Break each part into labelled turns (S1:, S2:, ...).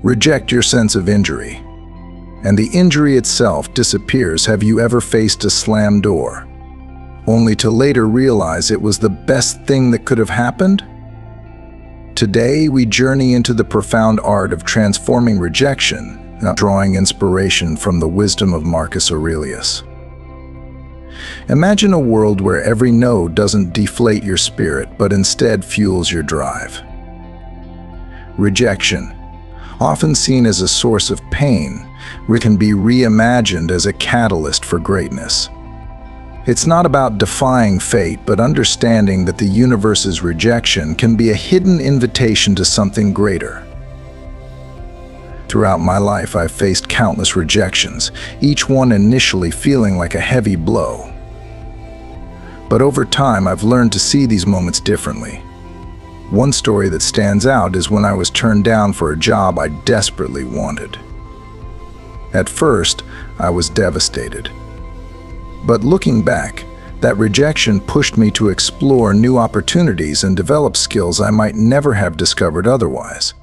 S1: Reject your sense of injury, and the injury itself disappears. Have you ever faced a slammed door, only to later realize it was the best thing that could have happened? Today, we journey into the profound art of transforming rejection, drawing inspiration from the wisdom of Marcus Aurelius. Imagine a world where every no doesn't deflate your spirit, but instead fuels your drive. Rejection, often seen as a source of pain, can be reimagined as a catalyst for greatness. It's not about defying fate, but understanding that the universe's rejection can be a hidden invitation to something greater. Throughout my life, I've faced countless rejections, each one initially feeling like a heavy blow. But over time, I've learned to see these moments differently. One story that stands out is when I was turned down for a job I desperately wanted. At first, I was devastated. But looking back, that rejection pushed me to explore new opportunities and develop skills I might never have discovered otherwise.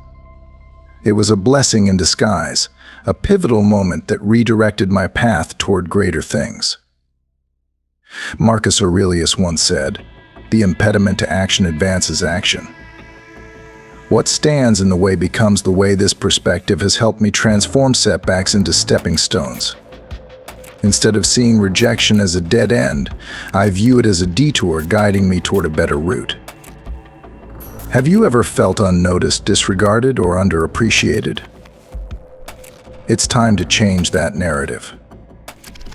S1: It was a blessing in disguise, a pivotal moment that redirected my path toward greater things. Marcus Aurelius once said, "The impediment to action advances action." What stands in the way becomes the way. This perspective has helped me transform setbacks into stepping stones. Instead of seeing rejection as a dead end, I view it as a detour guiding me toward a better route. Have you ever felt unnoticed, disregarded, or underappreciated? It's time to change that narrative.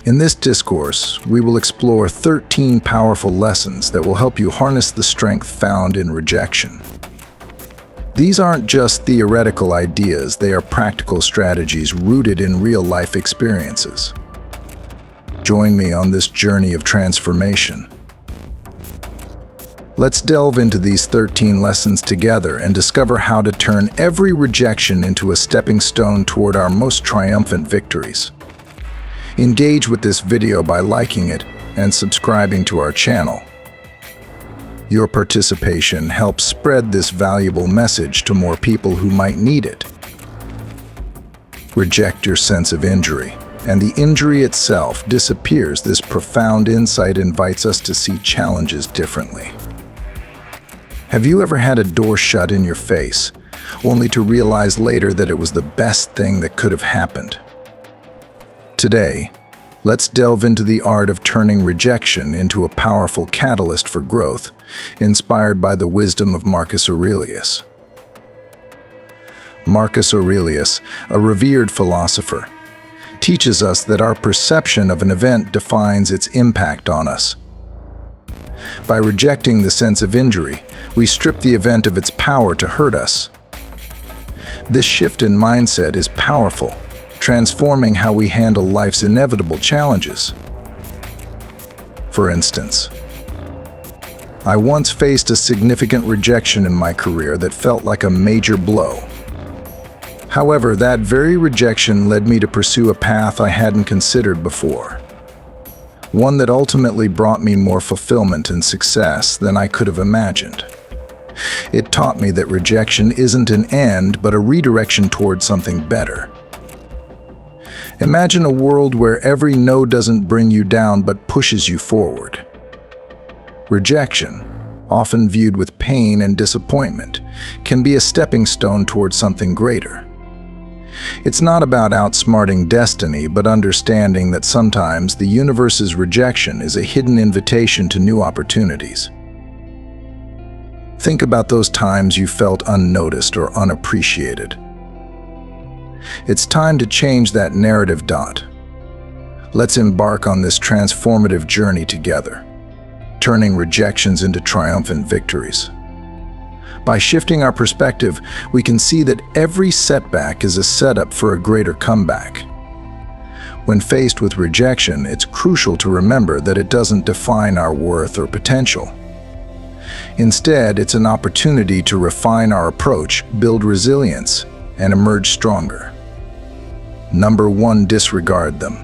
S1: In this discourse, we will explore 13 powerful lessons that will help you harness the strength found in rejection. These aren't just theoretical ideas, they are practical strategies rooted in real-life experiences. Join me on this journey of transformation. Let's delve into these 13 lessons together and discover how to turn every rejection into a stepping stone toward our most triumphant victories. Engage with this video by liking it and subscribing to our channel. Your participation helps spread this valuable message to more people who might need it. Reject your sense of injury, and the injury itself disappears. This profound insight invites us to see challenges differently. Have you ever had a door shut in your face, only to realize later that it was the best thing that could have happened? Today, let's delve into the art of turning rejection into a powerful catalyst for growth, inspired by the wisdom of Marcus Aurelius. Marcus Aurelius, a revered philosopher, teaches us that our perception of an event defines its impact on us. By rejecting the sense of injury, we strip the event of its power to hurt us. This shift in mindset is powerful, transforming how we handle life's inevitable challenges. For instance, I once faced a significant rejection in my career that felt like a major blow. However, that very rejection led me to pursue a path I hadn't considered before. One that ultimately brought me more fulfillment and success than I could have imagined. It taught me that rejection isn't an end, but a redirection toward something better. Imagine a world where every no doesn't bring you down but pushes you forward. Rejection, often viewed with pain and disappointment, can be a stepping stone towards something greater. It's not about outsmarting destiny, but understanding that sometimes the universe's rejection is a hidden invitation to new opportunities. Think about those times you felt unnoticed or unappreciated. It's time to change that narrative. Let's embark on this transformative journey together, turning rejections into triumphant victories. By shifting our perspective, we can see that every setback is a setup for a greater comeback. When faced with rejection, it's crucial to remember that it doesn't define our worth or potential. Instead, it's an opportunity to refine our approach, build resilience, and emerge stronger. Number 1, disregard them.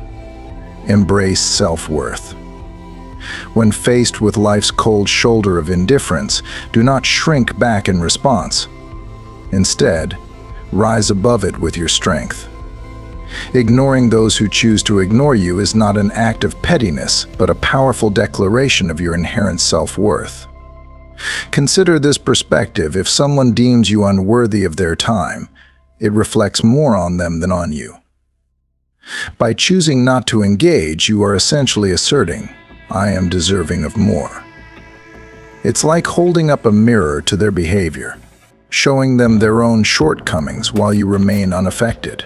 S1: Embrace self-worth. When faced with life's cold shoulder of indifference, do not shrink back in response. Instead, rise above it with your strength. Ignoring those who choose to ignore you is not an act of pettiness, but a powerful declaration of your inherent self-worth. Consider this perspective: if someone deems you unworthy of their time, it reflects more on them than on you. By choosing not to engage, you are essentially asserting, "I am deserving of more." It's like holding up a mirror to their behavior, showing them their own shortcomings while you remain unaffected.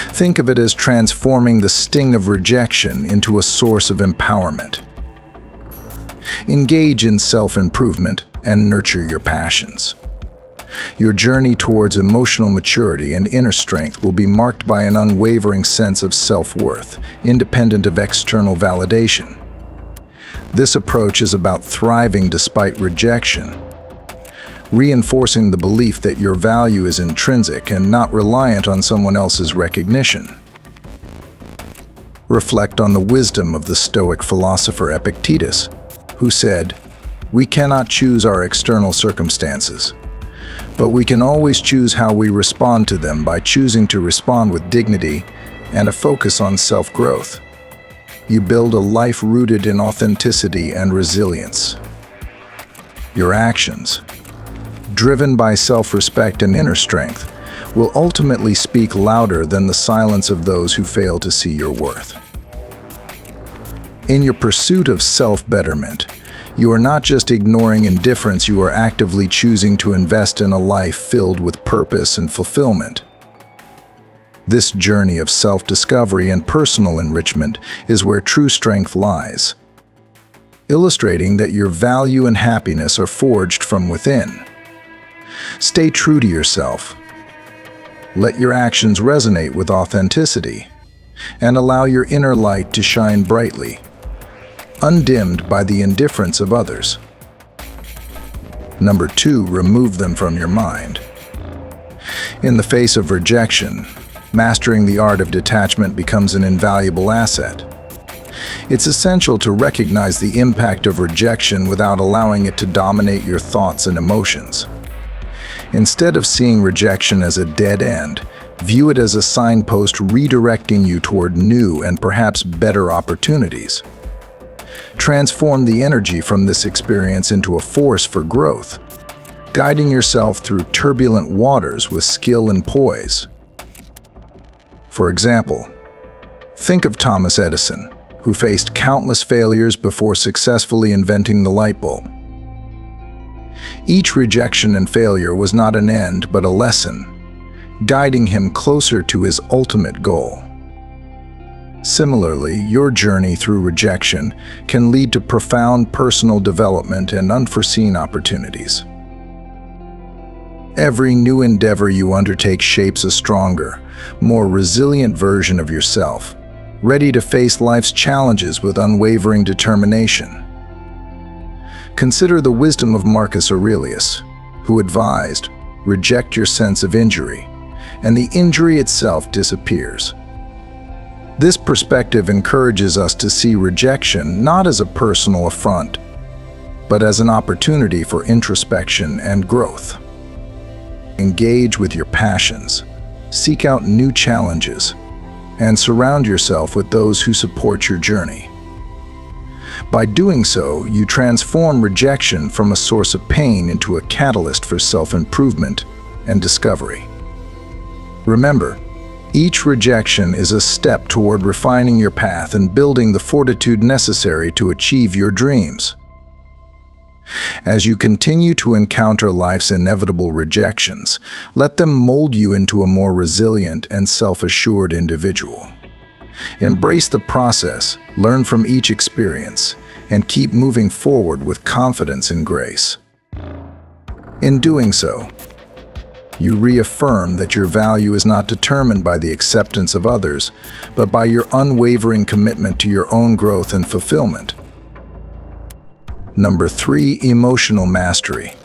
S1: Think of it as transforming the sting of rejection into a source of empowerment. Engage in self-improvement and nurture your passions. Your journey towards emotional maturity and inner strength will be marked by an unwavering sense of self-worth, independent of external validation. This approach is about thriving despite rejection, reinforcing the belief that your value is intrinsic and not reliant on someone else's recognition. Reflect on the wisdom of the Stoic philosopher Epictetus, who said, "We cannot choose our external circumstances, but we can always choose how we respond to them by choosing to respond with dignity and a focus on self-growth. You build a life rooted in authenticity and resilience. Your actions, driven by self-respect and inner strength, will ultimately speak louder than the silence of those who fail to see your worth." In your pursuit of self-betterment, you are not just ignoring indifference, you are actively choosing to invest in a life filled with purpose and fulfillment. This journey of self-discovery and personal enrichment is where true strength lies, illustrating that your value and happiness are forged from within. Stay true to yourself. Let your actions resonate with authenticity, and allow your inner light to shine brightly, undimmed by the indifference of others. Number 2, remove them from your mind. In the face of rejection, mastering the art of detachment becomes an invaluable asset. It's essential to recognize the impact of rejection without allowing it to dominate your thoughts and emotions. Instead of seeing rejection as a dead end, view it as a signpost redirecting you toward new and perhaps better opportunities. Transform the energy from this experience into a force for growth, guiding yourself through turbulent waters with skill and poise. For example, think of Thomas Edison, who faced countless failures before successfully inventing the light bulb. Each rejection and failure was not an end, but a lesson, guiding him closer to his ultimate goal. Similarly, your journey through rejection can lead to profound personal development and unforeseen opportunities. Every new endeavor you undertake shapes a stronger, more resilient version of yourself, ready to face life's challenges with unwavering determination. Consider the wisdom of Marcus Aurelius, who advised, "Reject your sense of injury, and the injury itself disappears." This perspective encourages us to see rejection not as a personal affront, but as an opportunity for introspection and growth. Engage with your passions, seek out new challenges, and surround yourself with those who support your journey. By doing so, you transform rejection from a source of pain into a catalyst for self-improvement and discovery. Remember, each rejection is a step toward refining your path and building the fortitude necessary to achieve your dreams. As you continue to encounter life's inevitable rejections, let them mold you into a more resilient and self-assured individual. Embrace the process, learn from each experience, and keep moving forward with confidence and grace. In doing so, you reaffirm that your value is not determined by the acceptance of others, but by your unwavering commitment to your own growth and fulfillment. Number 3, emotional mastery.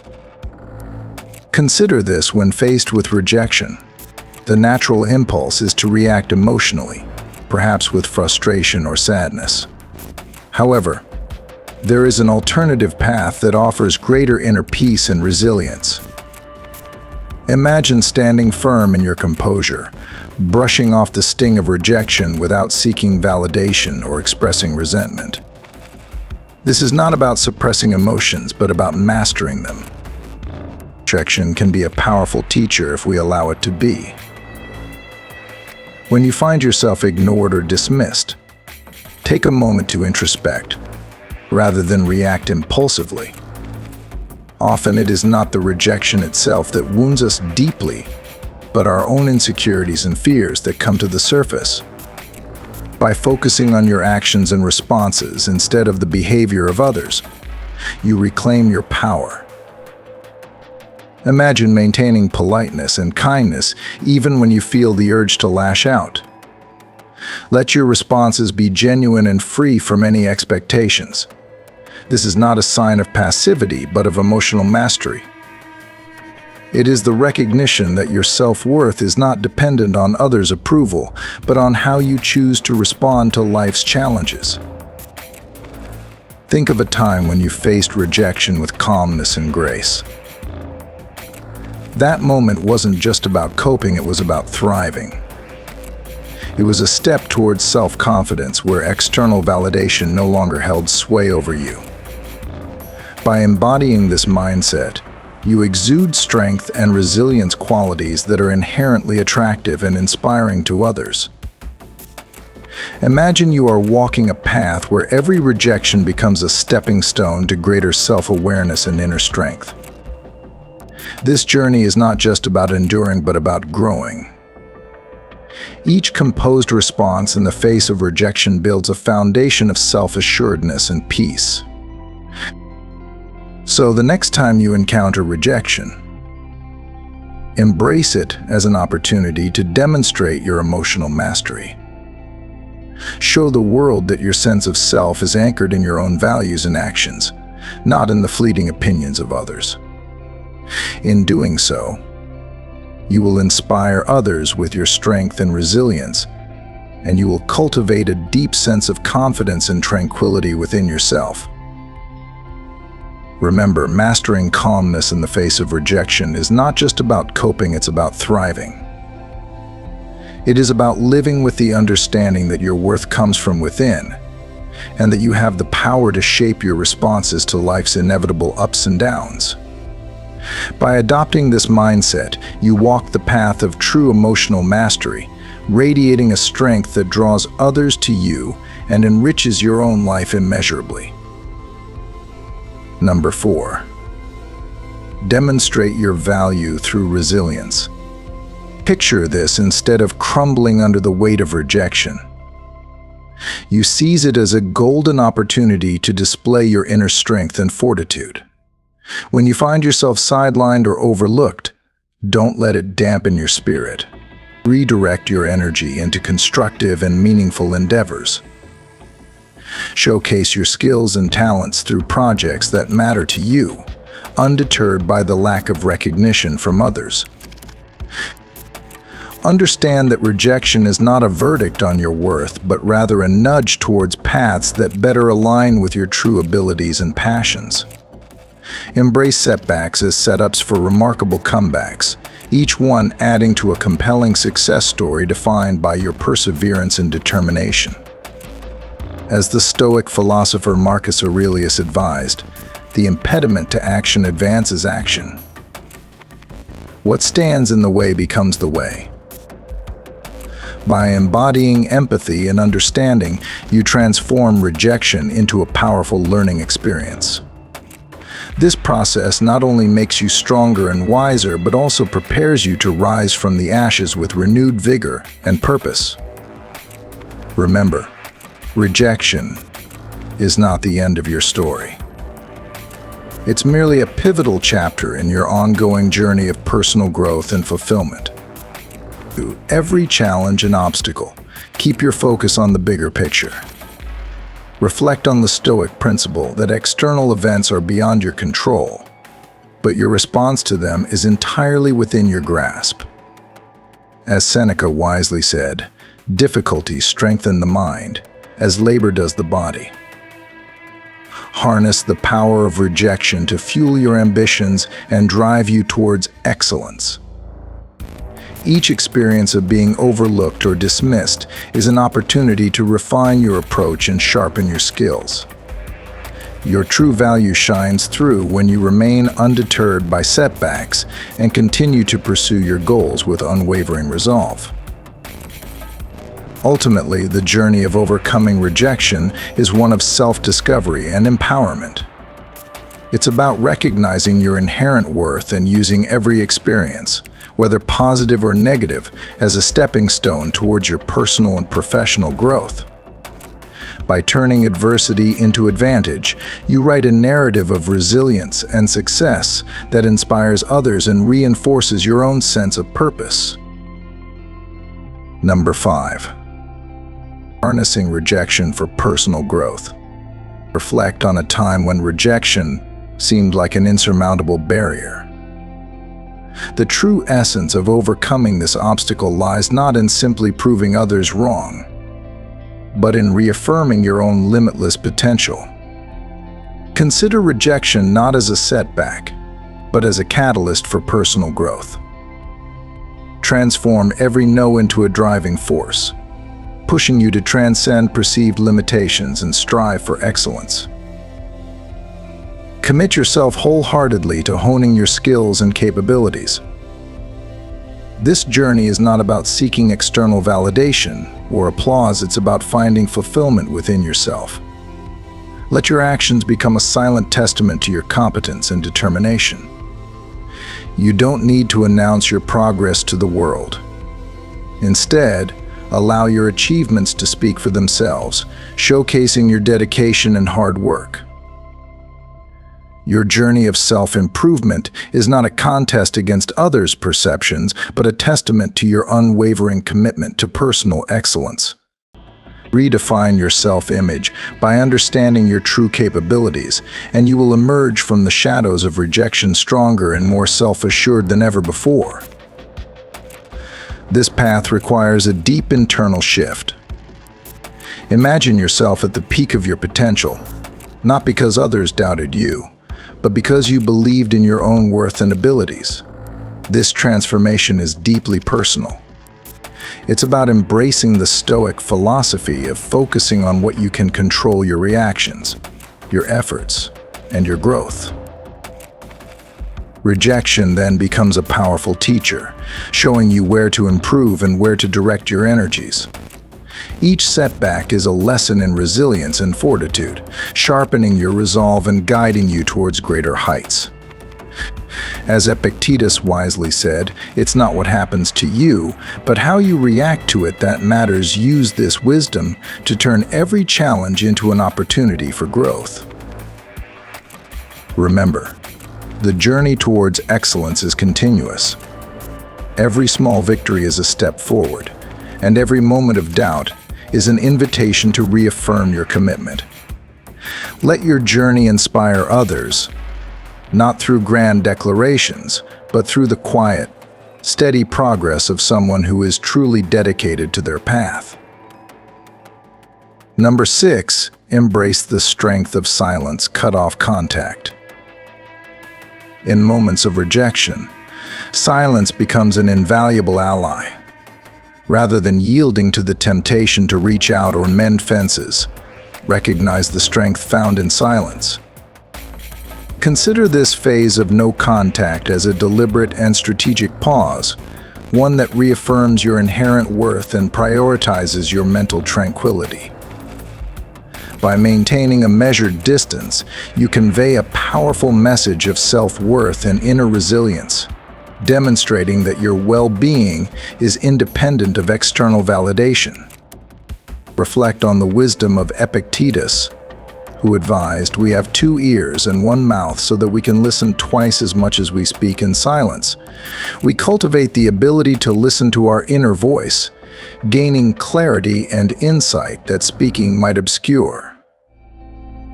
S1: Consider this when faced with rejection. The natural impulse is to react emotionally, perhaps with frustration or sadness. However, there is an alternative path that offers greater inner peace and resilience. Imagine standing firm in your composure, brushing off the sting of rejection without seeking validation or expressing resentment. This is not about suppressing emotions, but about mastering them. Rejection can be a powerful teacher if we allow it to be. When you find yourself ignored or dismissed, take a moment to introspect, rather than react impulsively. Often it is not the rejection itself that wounds us deeply, but our own insecurities and fears that come to the surface. By focusing on your actions and responses instead of the behavior of others, you reclaim your power. Imagine maintaining politeness and kindness even when you feel the urge to lash out. Let your responses be genuine and free from any expectations. This is not a sign of passivity, but of emotional mastery. It is the recognition that your self-worth is not dependent on others' approval, but on how you choose to respond to life's challenges. Think of a time when you faced rejection with calmness and grace. That moment wasn't just about coping, it was about thriving. It was a step towards self-confidence where external validation no longer held sway over you. By embodying this mindset, you exude strength and resilience, qualities that are inherently attractive and inspiring to others. Imagine you are walking a path where every rejection becomes a stepping stone to greater self-awareness and inner strength. This journey is not just about enduring, but about growing. Each composed response in the face of rejection builds a foundation of self-assuredness and peace. So the next time you encounter rejection, embrace it as an opportunity to demonstrate your emotional mastery. Show the world that your sense of self is anchored in your own values and actions, not in the fleeting opinions of others. In doing so, you will inspire others with your strength and resilience, and you will cultivate a deep sense of confidence and tranquility within yourself. Remember, mastering calmness in the face of rejection is not just about coping, it's about thriving. It is about living with the understanding that your worth comes from within, and that you have the power to shape your responses to life's inevitable ups and downs. By adopting this mindset, you walk the path of true emotional mastery, radiating a strength that draws others to you and enriches your own life immeasurably. Number 4. Demonstrate your value through resilience. Picture this: instead of crumbling under the weight of rejection, you seize it as a golden opportunity to display your inner strength and fortitude. When you find yourself sidelined or overlooked, don't let it dampen your spirit. Redirect your energy into constructive and meaningful endeavors. Showcase your skills and talents through projects that matter to you, undeterred by the lack of recognition from others. Understand that rejection is not a verdict on your worth, but rather a nudge towards paths that better align with your true abilities and passions. Embrace setbacks as setups for remarkable comebacks, each one adding to a compelling success story defined by your perseverance and determination. As the Stoic philosopher Marcus Aurelius advised, the impediment to action advances action. What stands in the way becomes the way. By embodying empathy and understanding, you transform rejection into a powerful learning experience. This process not only makes you stronger and wiser, but also prepares you to rise from the ashes with renewed vigor and purpose. Remember, rejection is not the end of your story. It's merely a pivotal chapter in your ongoing journey of personal growth and fulfillment. Through every challenge and obstacle, keep your focus on the bigger picture. Reflect on the Stoic principle that external events are beyond your control, but your response to them is entirely within your grasp. As Seneca wisely said, difficulties strengthen the mind, as labor does the body. Harness the power of rejection to fuel your ambitions and drive you towards excellence. Each experience of being overlooked or dismissed is an opportunity to refine your approach and sharpen your skills. Your true value shines through when you remain undeterred by setbacks and continue to pursue your goals with unwavering resolve. Ultimately, the journey of overcoming rejection is one of self-discovery and empowerment. It's about recognizing your inherent worth and using every experience, whether positive or negative, as a stepping stone towards your personal and professional growth. By turning adversity into advantage, you write a narrative of resilience and success that inspires others and reinforces your own sense of purpose. Number 5. Harnessing rejection for personal growth. Reflect on a time when rejection seemed like an insurmountable barrier. The true essence of overcoming this obstacle lies not in simply proving others wrong, but in reaffirming your own limitless potential. Consider rejection not as a setback, but as a catalyst for personal growth. Transform every no into a driving force, pushing you to transcend perceived limitations and strive for excellence. Commit yourself wholeheartedly to honing your skills and capabilities. This journey is not about seeking external validation or applause, it's about finding fulfillment within yourself. Let your actions become a silent testament to your competence and determination. You don't need to announce your progress to the world. Instead, allow your achievements to speak for themselves, showcasing your dedication and hard work. Your journey of self-improvement is not a contest against others' perceptions, but a testament to your unwavering commitment to personal excellence. Redefine your self-image by understanding your true capabilities, and you will emerge from the shadows of rejection stronger and more self-assured than ever before. This path requires a deep internal shift. Imagine yourself at the peak of your potential, not because others doubted you, but because you believed in your own worth and abilities. This transformation is deeply personal. It's about embracing the Stoic philosophy of focusing on what you can control: your reactions, your efforts, and your growth. Rejection then becomes a powerful teacher, showing you where to improve and where to direct your energies. Each setback is a lesson in resilience and fortitude, sharpening your resolve and guiding you towards greater heights. As Epictetus wisely said, it's not what happens to you, but how you react to it that matters. Use this wisdom to turn every challenge into an opportunity for growth. Remember, the journey towards excellence is continuous. Every small victory is a step forward, and every moment of doubt is an invitation to reaffirm your commitment. Let your journey inspire others, not through grand declarations, but through the quiet, steady progress of someone who is truly dedicated to their path. Number 6, embrace the strength of silence. Cut off contact. In moments of rejection, silence becomes an invaluable ally. Rather than yielding to the temptation to reach out or mend fences, recognize the strength found in silence. Consider this phase of no contact as a deliberate and strategic pause, one that reaffirms your inherent worth and prioritizes your mental tranquility. By maintaining a measured distance, you convey a powerful message of self-worth and inner resilience, demonstrating that your well-being is independent of external validation. Reflect on the wisdom of Epictetus, who advised, "We have 2 ears and 1 mouth so that we can listen twice as much as we speak in silence." We cultivate the ability to listen to our inner voice, gaining clarity and insight that speaking might obscure.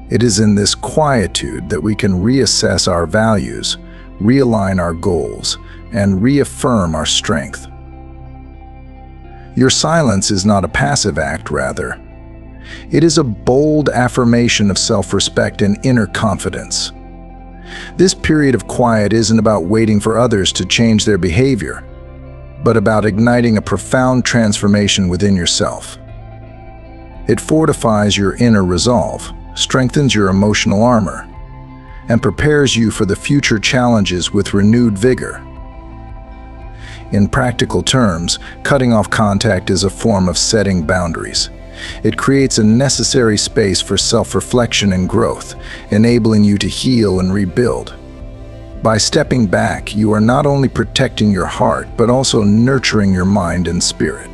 S1: It is in this quietude that we can reassess our values, realign our goals, and reaffirm our strength. Your silence is not a passive act, rather. It is a bold affirmation of self-respect and inner confidence. This period of quiet isn't about waiting for others to change their behavior, but about igniting a profound transformation within yourself. It fortifies your inner resolve, strengthens your emotional armor, and prepares you for the future challenges with renewed vigor. In practical terms, cutting off contact is a form of setting boundaries. It creates a necessary space for self-reflection and growth, enabling you to heal and rebuild. By stepping back, you are not only protecting your heart, but also nurturing your mind and spirit.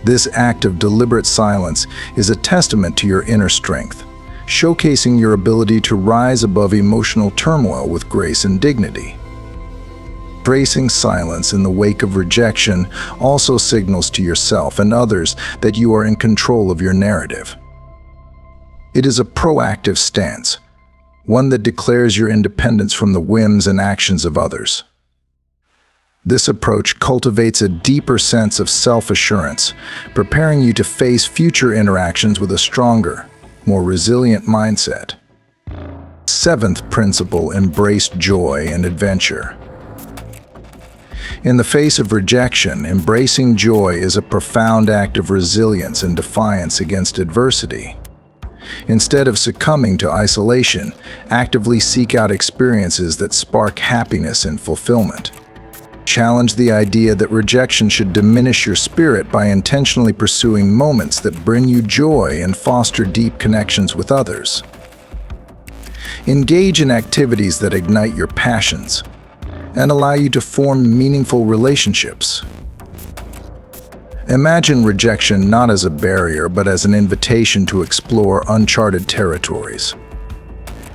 S1: This act of deliberate silence is a testament to your inner strength, showcasing your ability to rise above emotional turmoil with grace and dignity. Embracing silence in the wake of rejection also signals to yourself and others that you are in control of your narrative. It is a proactive stance, one that declares your independence from the whims and actions of others. This approach cultivates a deeper sense of self-assurance, preparing you to face future interactions with a stronger, more resilient mindset. Seventh principle: embrace joy and adventure. In the face of rejection, embracing joy is a profound act of resilience and defiance against adversity. Instead of succumbing to isolation, actively seek out experiences that spark happiness and fulfillment. Challenge the idea that rejection should diminish your spirit by intentionally pursuing moments that bring you joy and foster deep connections with others. Engage in activities that ignite your passions and allow you to form meaningful relationships. Imagine rejection not as a barrier, but as an invitation to explore uncharted territories.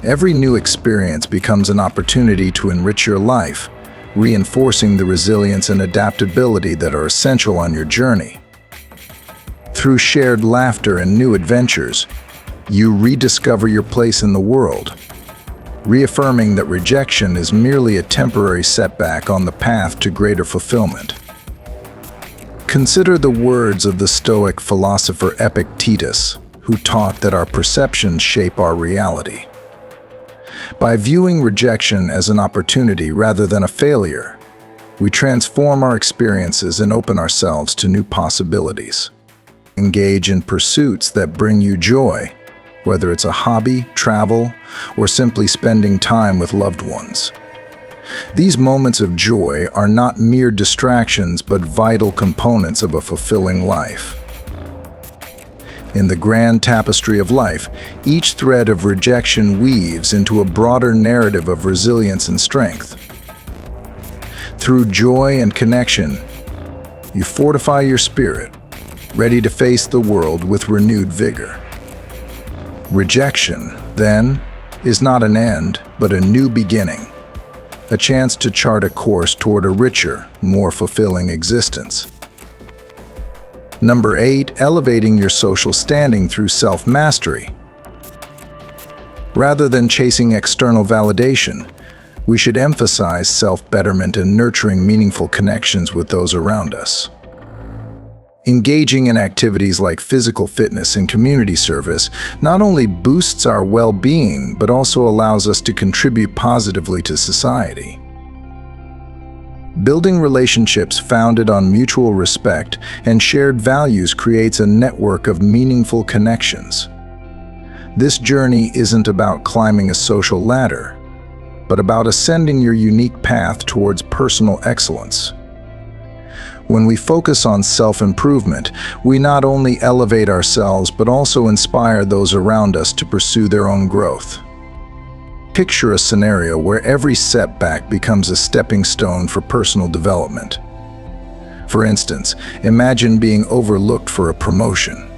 S1: Every new experience becomes an opportunity to enrich your life, reinforcing the resilience and adaptability that are essential on your journey. Through shared laughter and new adventures, you rediscover your place in the world, reaffirming that rejection is merely a temporary setback on the path to greater fulfillment. Consider the words of the Stoic philosopher Epictetus, who taught that our perceptions shape our reality. By viewing rejection as an opportunity rather than a failure, we transform our experiences and open ourselves to new possibilities. Engage in pursuits that bring you joy, whether it's a hobby, travel, or simply spending time with loved ones. These moments of joy are not mere distractions, but vital components of a fulfilling life. In the grand tapestry of life, each thread of rejection weaves into a broader narrative of resilience and strength. Through joy and connection, you fortify your spirit, ready to face the world with renewed vigor. Rejection, then, is not an end, but a new beginning, a chance to chart a course toward a richer, more fulfilling existence. Number 8, elevating your social standing through self-mastery. Rather than chasing external validation, we should emphasize self-betterment and nurturing meaningful connections with those around us. Engaging in activities like physical fitness and community service not only boosts our well-being, but also allows us to contribute positively to society. Building relationships founded on mutual respect and shared values creates a network of meaningful connections. This journey isn't about climbing a social ladder, but about ascending your unique path towards personal excellence. When we focus on self-improvement, we not only elevate ourselves but also inspire those around us to pursue their own growth. Picture a scenario where every setback becomes a stepping stone for personal development. For instance, imagine being overlooked for a promotion.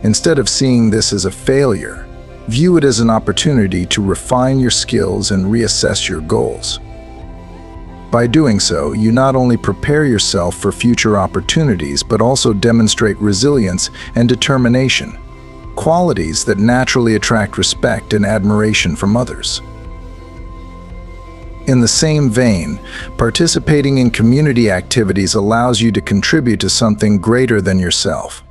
S1: Instead of seeing this as a failure, view it as an opportunity to refine your skills and reassess your goals. By doing so, you not only prepare yourself for future opportunities, but also demonstrate resilience and determination, qualities that naturally attract respect and admiration from others. In the same vein, participating in community activities allows you to contribute to something greater than yourself.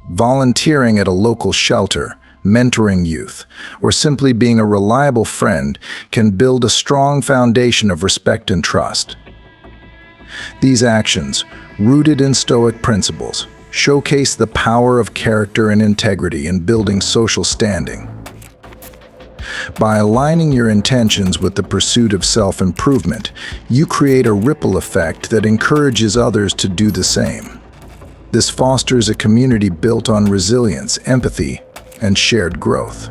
S1: Volunteering at a local shelter, mentoring youth, or simply being a reliable friend can build a strong foundation of respect and trust. These actions, rooted in Stoic principles, showcase the power of character and integrity in building social standing. By aligning your intentions with the pursuit of self-improvement, you create a ripple effect that encourages others to do the same. This fosters a community built on resilience, empathy, and shared growth.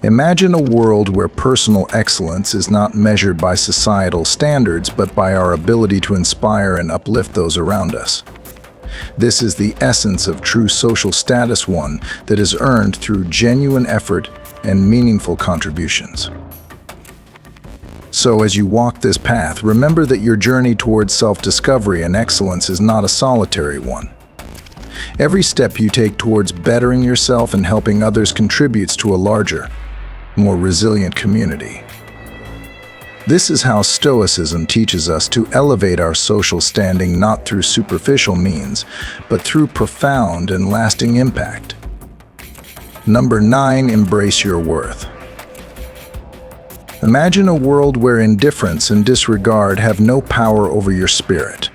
S1: Imagine a world where personal excellence is not measured by societal standards, but by our ability to inspire and uplift those around us. This is the essence of true social status, one that is earned through genuine effort and meaningful contributions. So as you walk this path, remember that your journey towards self-discovery and excellence is not a solitary one. Every step you take towards bettering yourself and helping others contributes to a larger, more resilient community. This is how Stoicism teaches us to elevate our social standing not through superficial means, but through profound and lasting impact. Number 9, embrace your worth. Imagine a world where indifference and disregard have no power over your spirit.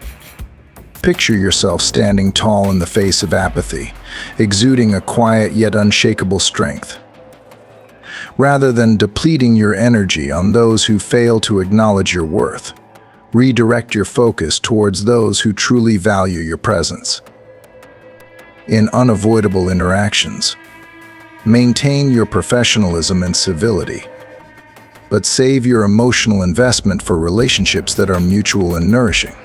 S1: Picture yourself standing tall in the face of apathy, exuding a quiet yet unshakable strength. Rather than depleting your energy on those who fail to acknowledge your worth, redirect your focus towards those who truly value your presence. In unavoidable interactions, maintain your professionalism and civility, but save your emotional investment for relationships that are mutual and nourishing.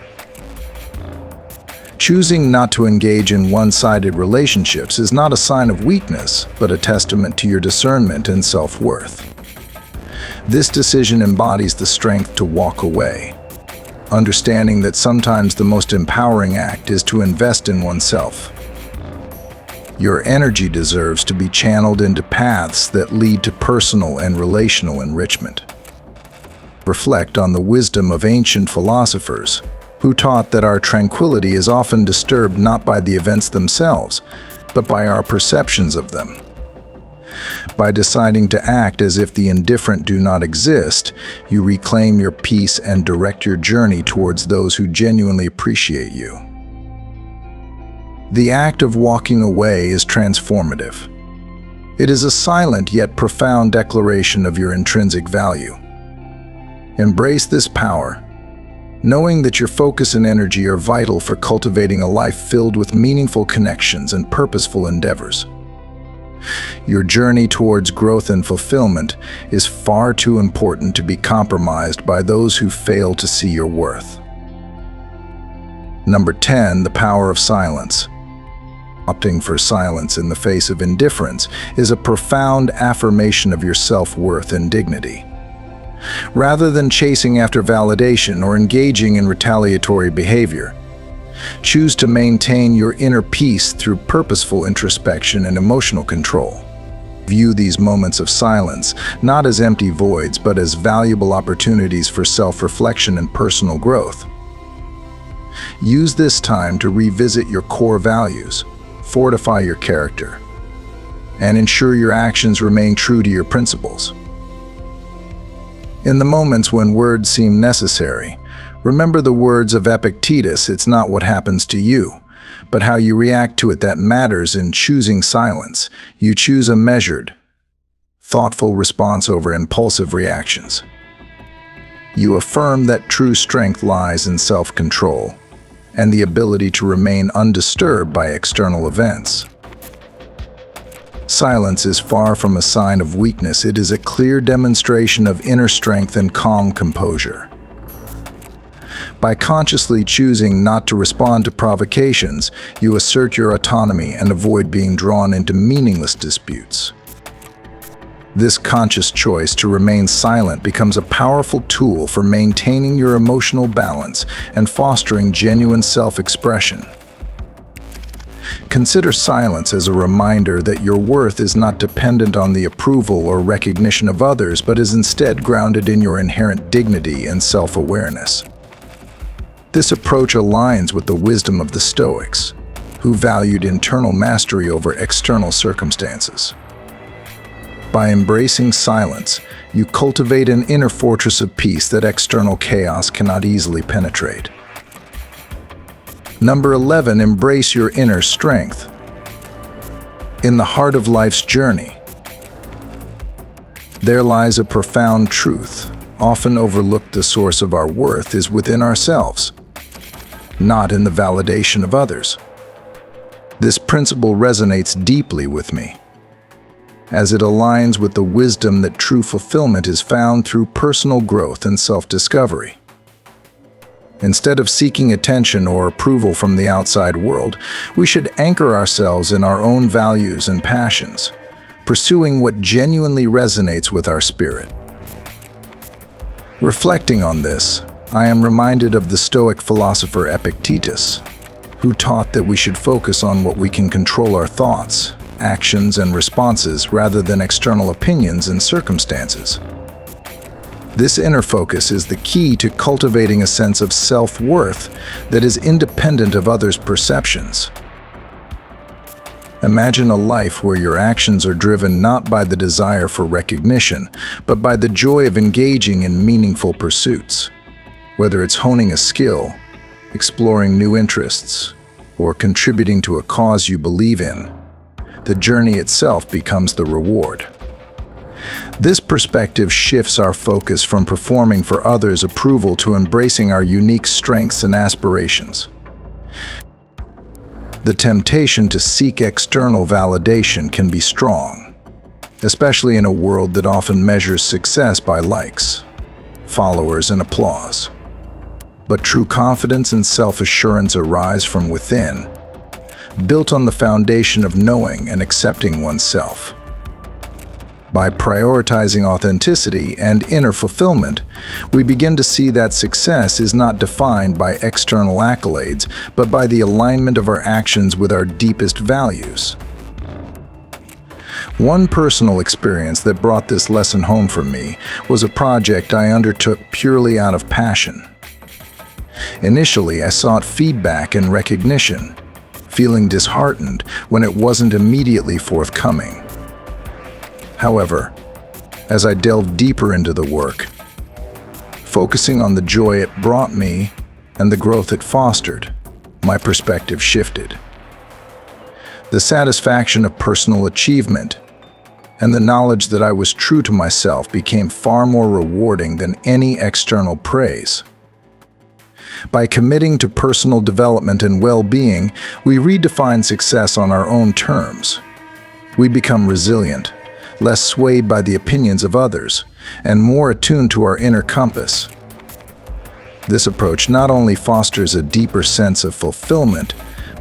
S1: Choosing not to engage in one-sided relationships is not a sign of weakness, but a testament to your discernment and self-worth. This decision embodies the strength to walk away, understanding that sometimes the most empowering act is to invest in oneself. Your energy deserves to be channeled into paths that lead to personal and relational enrichment. Reflect on the wisdom of ancient philosophers, who taught that our tranquility is often disturbed not by the events themselves, but by our perceptions of them. By deciding to act as if the indifferent do not exist, you reclaim your peace and direct your journey towards those who genuinely appreciate you. The act of walking away is transformative. It is a silent yet profound declaration of your intrinsic value. Embrace this power, knowing that your focus and energy are vital for cultivating a life filled with meaningful connections and purposeful endeavors. Your journey towards growth and fulfillment is far too important to be compromised by those who fail to see your worth. Number 10, the power of silence. Opting for silence in the face of indifference is a profound affirmation of your self-worth and dignity. Rather than chasing after validation or engaging in retaliatory behavior, choose to maintain your inner peace through purposeful introspection and emotional control. View these moments of silence not as empty voids, but as valuable opportunities for self-reflection and personal growth. Use this time to revisit your core values, fortify your character, and ensure your actions remain true to your principles. In the moments when words seem necessary, remember the words of Epictetus, "It's not what happens to you, but how you react to it that matters." In choosing silence, you choose a measured, thoughtful response over impulsive reactions. You affirm that true strength lies in self-control and the ability to remain undisturbed by external events. Silence is far from a sign of weakness. It is a clear demonstration of inner strength and calm composure. By consciously choosing not to respond to provocations, you assert your autonomy and avoid being drawn into meaningless disputes. This conscious choice to remain silent becomes a powerful tool for maintaining your emotional balance and fostering genuine self-expression. Consider silence as a reminder that your worth is not dependent on the approval or recognition of others, but is instead grounded in your inherent dignity and self-awareness. This approach aligns with the wisdom of the Stoics, who valued internal mastery over external circumstances. By embracing silence, you cultivate an inner fortress of peace that external chaos cannot easily penetrate. Number 11, embrace your inner strength. In the heart of life's journey, there lies a profound truth. Often overlooked, the source of our worth is within ourselves, not in the validation of others. This principle resonates deeply with me, as it aligns with the wisdom that true fulfillment is found through personal growth and self-discovery. Instead of seeking attention or approval from the outside world, we should anchor ourselves in our own values and passions, pursuing what genuinely resonates with our spirit. Reflecting on this, I am reminded of the Stoic philosopher Epictetus, who taught that we should focus on what we can control: our thoughts, actions, and responses, rather than external opinions and circumstances. This inner focus is the key to cultivating a sense of self-worth that is independent of others' perceptions. Imagine a life where your actions are driven not by the desire for recognition, but by the joy of engaging in meaningful pursuits. Whether it's honing a skill, exploring new interests, or contributing to a cause you believe in, the journey itself becomes the reward. This perspective shifts our focus from performing for others' approval to embracing our unique strengths and aspirations. The temptation to seek external validation can be strong, especially in a world that often measures success by likes, followers, and applause. But true confidence and self-assurance arise from within, built on the foundation of knowing and accepting oneself. By prioritizing authenticity and inner fulfillment, we begin to see that success is not defined by external accolades, but by the alignment of our actions with our deepest values. One personal experience that brought this lesson home for me was a project I undertook purely out of passion. Initially, I sought feedback and recognition, feeling disheartened when it wasn't immediately forthcoming. However, as I delved deeper into the work, focusing on the joy it brought me and the growth it fostered, my perspective shifted. The satisfaction of personal achievement and the knowledge that I was true to myself became far more rewarding than any external praise. By committing to personal development and well-being, we redefine success on our own terms. We become resilient, less swayed by the opinions of others, and more attuned to our inner compass. This approach not only fosters a deeper sense of fulfillment,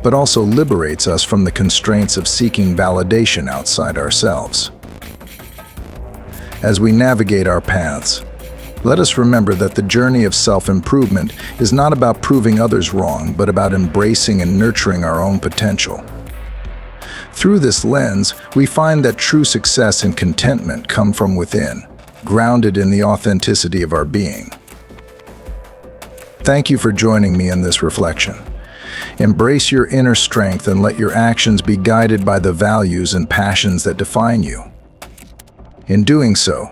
S1: but also liberates us from the constraints of seeking validation outside ourselves. As we navigate our paths, let us remember that the journey of self-improvement is not about proving others wrong, but about embracing and nurturing our own potential. Through this lens, we find that true success and contentment come from within, grounded in the authenticity of our being. Thank you for joining me in this reflection. Embrace your inner strength and let your actions be guided by the values and passions that define you. In doing so,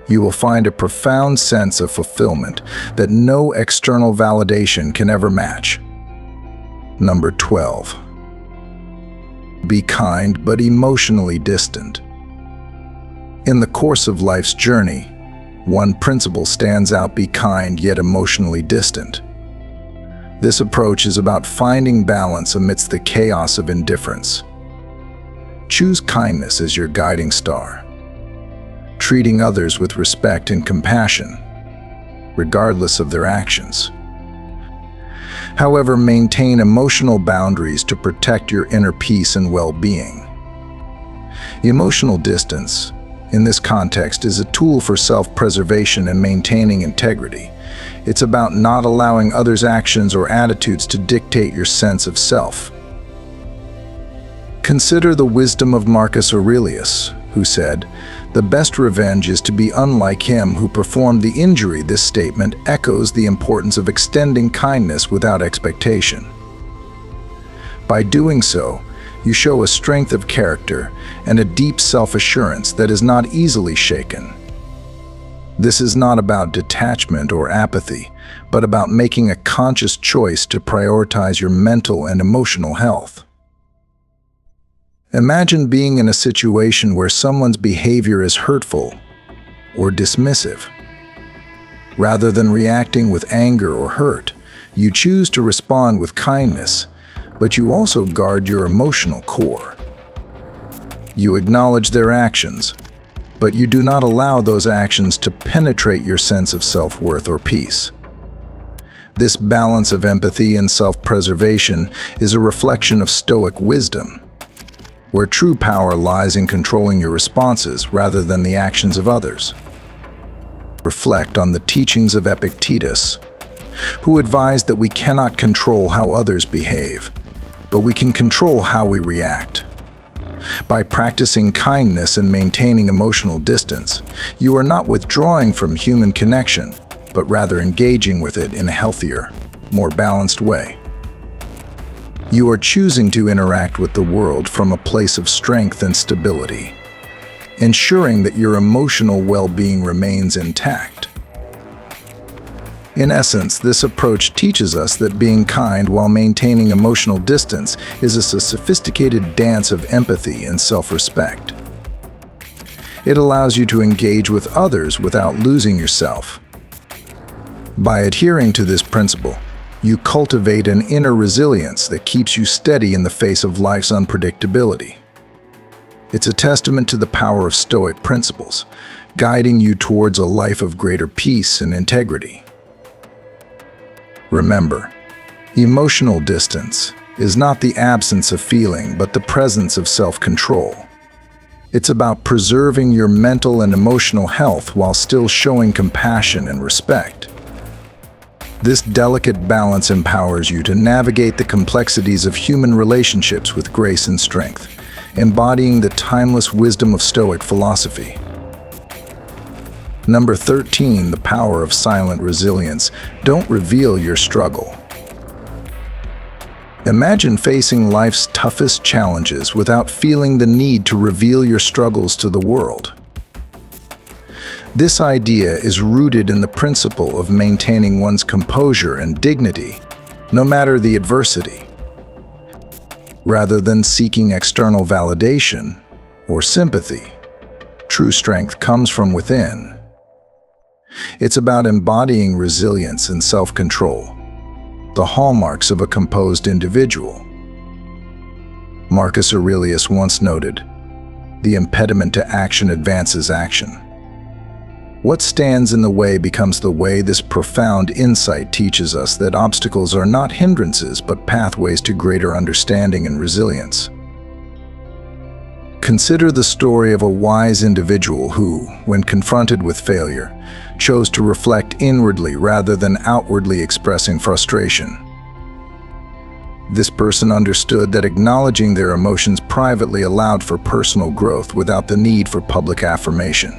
S1: you will find a profound sense of fulfillment that no external validation can ever match. Number 12. Be kind but emotionally distant. In the course of life's journey, one principle stands out: be kind yet emotionally distant. This approach is about finding balance amidst the chaos of indifference. Choose kindness as your guiding star, treating others with respect and compassion, regardless of their actions. However, maintain emotional boundaries to protect your inner peace and well-being. Emotional distance, in this context, is a tool for self-preservation and maintaining integrity. It's about not allowing others' actions or attitudes to dictate your sense of self. Consider the wisdom of Marcus Aurelius, who said, "The best revenge is to be unlike him who performed the injury." This statement echoes the importance of extending kindness without expectation. By doing so, you show a strength of character and a deep self-assurance that is not easily shaken. This is not about detachment or apathy, but about making a conscious choice to prioritize your mental and emotional health. Imagine being in a situation where someone's behavior is hurtful or dismissive. Rather than reacting with anger or hurt, you choose to respond with kindness, but you also guard your emotional core. You acknowledge their actions, but you do not allow those actions to penetrate your sense of self-worth or peace. This balance of empathy and self-preservation is a reflection of Stoic wisdom, where true power lies in controlling your responses rather than the actions of others. Reflect on the teachings of Epictetus, who advised that we cannot control how others behave, but we can control how we react. By practicing kindness and maintaining emotional distance, you are not withdrawing from human connection, but rather engaging with it in a healthier, more balanced way. You are choosing to interact with the world from a place of strength and stability, ensuring that your emotional well-being remains intact. In essence, this approach teaches us that being kind while maintaining emotional distance is a sophisticated dance of empathy and self-respect. It allows you to engage with others without losing yourself. By adhering to this principle, you cultivate an inner resilience that keeps you steady in the face of life's unpredictability. It's a testament to the power of Stoic principles, guiding you towards a life of greater peace and integrity. Remember, emotional distance is not the absence of feeling, but the presence of self-control. It's about preserving your mental and emotional health while still showing compassion and respect. This delicate balance empowers you to navigate the complexities of human relationships with grace and strength, embodying the timeless wisdom of Stoic philosophy. Number 13, the power of silent resilience. Don't reveal your struggle. Imagine facing life's toughest challenges without feeling the need to reveal your struggles to the world. This idea is rooted in the principle of maintaining one's composure and dignity, no matter the adversity. Rather than seeking external validation or sympathy, true strength comes from within. It's about embodying resilience and self-control, the hallmarks of a composed individual. Marcus Aurelius once noted, "The impediment to action advances action." What stands in the way becomes the way. This profound insight teaches us that obstacles are not hindrances but pathways to greater understanding and resilience. Consider the story of a wise individual who, when confronted with failure, chose to reflect inwardly rather than outwardly expressing frustration. This person understood that acknowledging their emotions privately allowed for personal growth without the need for public affirmation.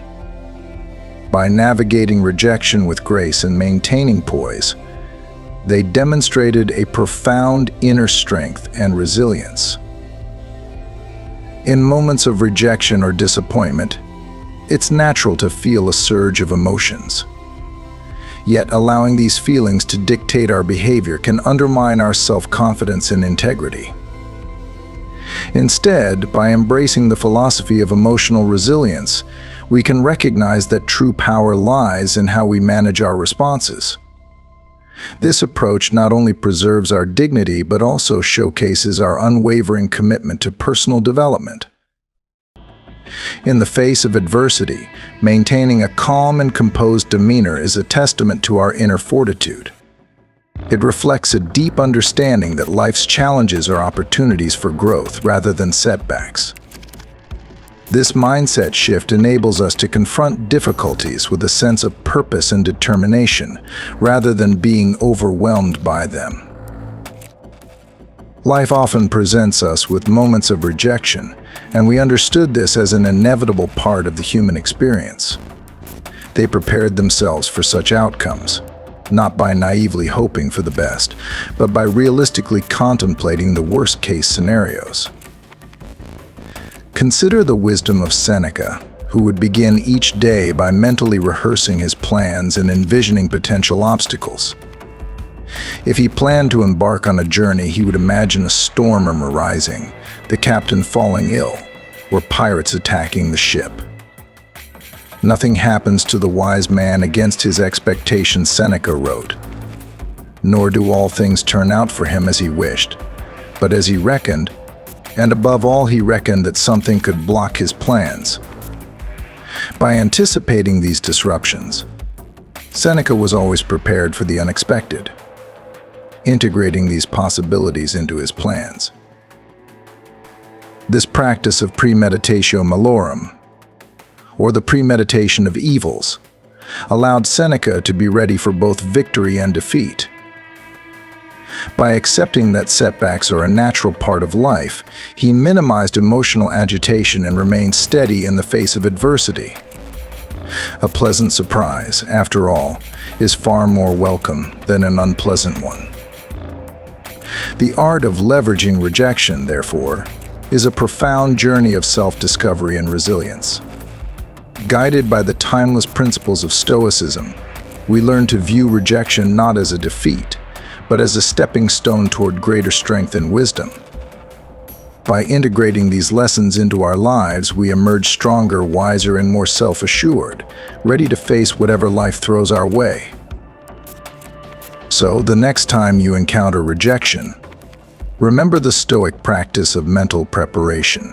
S1: By navigating rejection with grace and maintaining poise, they demonstrated a profound inner strength and resilience. In moments of rejection or disappointment, it's natural to feel a surge of emotions. Yet allowing these feelings to dictate our behavior can undermine our self-confidence and integrity. Instead, by embracing the philosophy of emotional resilience, we can recognize that true power lies in how we manage our responses. This approach not only preserves our dignity but also showcases our unwavering commitment to personal development. In the face of adversity, maintaining a calm and composed demeanor is a testament to our inner fortitude. It reflects a deep understanding that life's challenges are opportunities for growth rather than setbacks. This mindset shift enables us to confront difficulties with a sense of purpose and determination, rather than being overwhelmed by them. Life often presents us with moments of rejection, and we understood this as an inevitable part of the human experience. They prepared themselves for such outcomes, not by naively hoping for the best, but by realistically contemplating the worst-case scenarios. Consider the wisdom of Seneca, who would begin each day by mentally rehearsing his plans and envisioning potential obstacles. If he planned to embark on a journey, he would imagine a storm arising, the captain falling ill, or pirates attacking the ship. Nothing happens to the wise man against his expectations, Seneca wrote. Nor do all things turn out for him as he wished, but as he reckoned, and above all he reckoned that something could block his plans. By anticipating these disruptions, Seneca was always prepared for the unexpected, integrating these possibilities into his plans. This practice of premeditatio malorum, or the premeditation of evils, allowed Seneca to be ready for both victory and defeat. By accepting that setbacks are a natural part of life, he minimized emotional agitation and remained steady in the face of adversity. A pleasant surprise, after all, is far more welcome than an unpleasant one. The art of leveraging rejection, therefore, is a profound journey of self-discovery and resilience. Guided by the timeless principles of Stoicism, we learn to view rejection not as a defeat, but as a stepping stone toward greater strength and wisdom. By integrating these lessons into our lives, we emerge stronger, wiser, and more self-assured, ready to face whatever life throws our way. So, the next time you encounter rejection, remember the Stoic practice of mental preparation.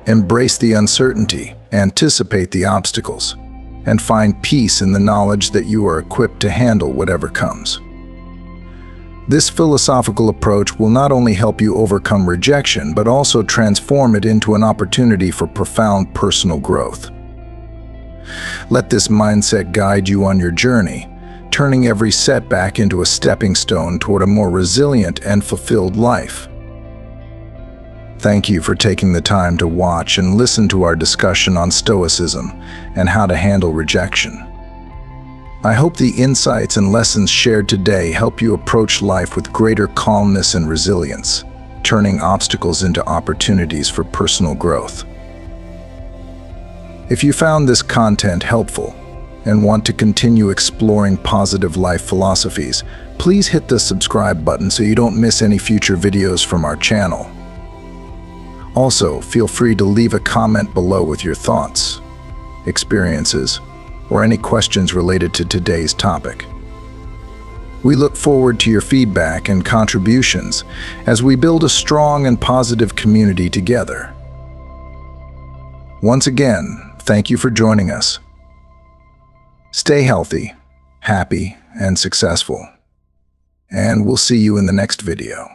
S1: Embrace the uncertainty, anticipate the obstacles, and find peace in the knowledge that you are equipped to handle whatever comes. This philosophical approach will not only help you overcome rejection, but also transform it into an opportunity for profound personal growth. Let this mindset guide you on your journey, turning every setback into a stepping stone toward a more resilient and fulfilled life. Thank you for taking the time to watch and listen to our discussion on Stoicism and how to handle rejection. I hope the insights and lessons shared today help you approach life with greater calmness and resilience, turning obstacles into opportunities for personal growth. If you found this content helpful and want to continue exploring positive life philosophies, please hit the subscribe button so you don't miss any future videos from our channel. Also, feel free to leave a comment below with your thoughts, experiences, or any questions related to today's topic. We look forward to your feedback and contributions as we build a strong and positive community together. Once again, thank you for joining us. Stay healthy, happy, and successful, and we'll see you in the next video.